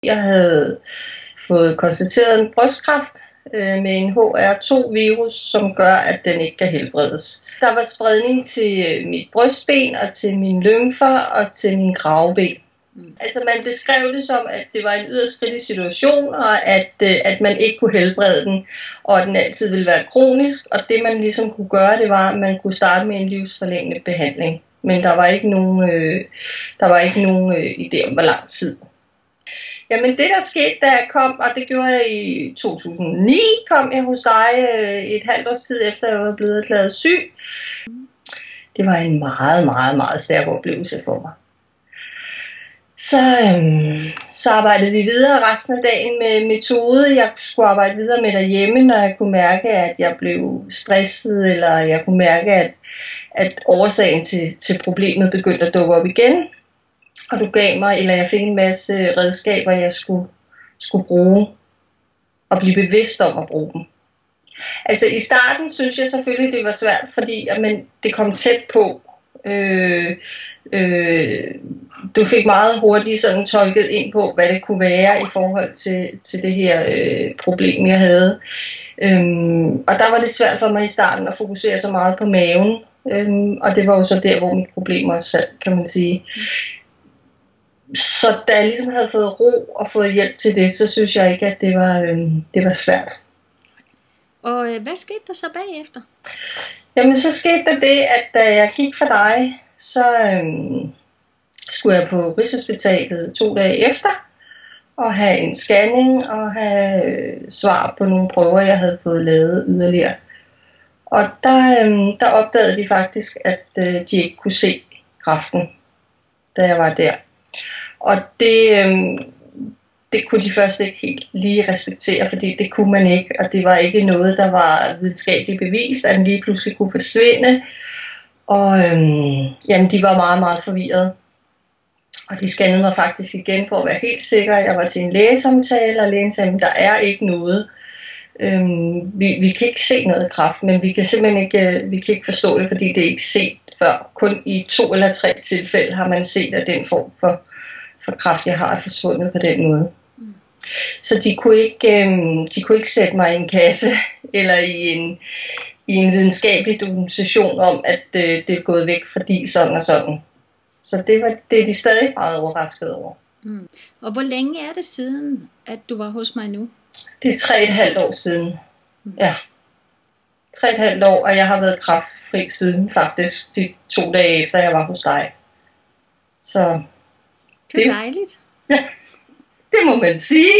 Jeg havde fået konstateret en brystkræft med en HR2-virus, som gør, at den ikke kan helbredes. Der var spredning til mit brystben og til mine lymfer og til mine gravben. Altså man beskrev det som, at det var en yderst kritisk situation, og at man ikke kunne helbrede den, og at den altid ville være kronisk. Og det man ligesom kunne gøre, det var, at man kunne starte med en livsforlængende behandling. Men der var ikke nogen idé om, hvor lang tid. Jamen det der skete, da jeg kom, og det gjorde jeg i 2009, kom jeg hos dig et halvt års tid efter, jeg var blevet erklæret syg. Det var en meget, meget, meget stærk oplevelse for mig. Så arbejdede vi videre resten af dagen med metode. Jeg skulle arbejde videre med derhjemme, når jeg kunne mærke, at jeg blev stresset, eller jeg kunne mærke, at årsagen til problemet begyndte at dukke op igen. Og du gav mig, eller jeg fik en masse redskaber, jeg skulle bruge, og blive bevidst om at bruge dem. Altså i starten synes jeg selvfølgelig, det var svært, fordi det kom tæt på. Du fik meget hurtigt sådan tolket ind på, hvad det kunne være i forhold til det her problem, jeg havde. Og der var det svært for mig i starten at fokusere så meget på maven. Og det var jo så der, hvor mit problem også sad, kan man sige. Så da jeg ligesom havde fået ro og fået hjælp til det, så synes jeg ikke, at det var svært. Og hvad skete der så bagefter? Jamen så skete der det, at da jeg gik for dig, så skulle jeg på Rigshospitalet 2 dage efter og have en scanning og have svar på nogle prøver, jeg havde fået lavet yderligere. Og der opdagede de faktisk, at de ikke kunne se kræften, da jeg var der. Og det kunne de først ikke helt lige respektere, fordi det kunne man ikke, og det var ikke noget, der var videnskabeligt bevist, at den lige pludselig kunne forsvinde. Og de var meget, meget forvirrede. Og de scannede mig faktisk igen for at være helt sikker. Jeg var til en lægesamtale, og lægen sagde, at der er ikke noget. Vi kan ikke se noget kræft, men vi kan simpelthen ikke forstå det, fordi det er ikke set før. Kun i 2 eller 3 tilfælde har man set, at den form for kræft, jeg har, er forsvundet på den måde. Så de kunne ikke sætte mig i en kasse eller i en videnskabelig dokumentation om, at det er gået væk, fordi sådan og sådan. Så det er de stadig meget overrasket over. Og hvor længe er det siden, at du var hos mig nu? Det er 3,5 år siden. Ja. 3,5 år, og jeg har været kræftfri siden faktisk de 2 dage efter, jeg var hos dig. Så det er dejligt. Ja, det må man sige.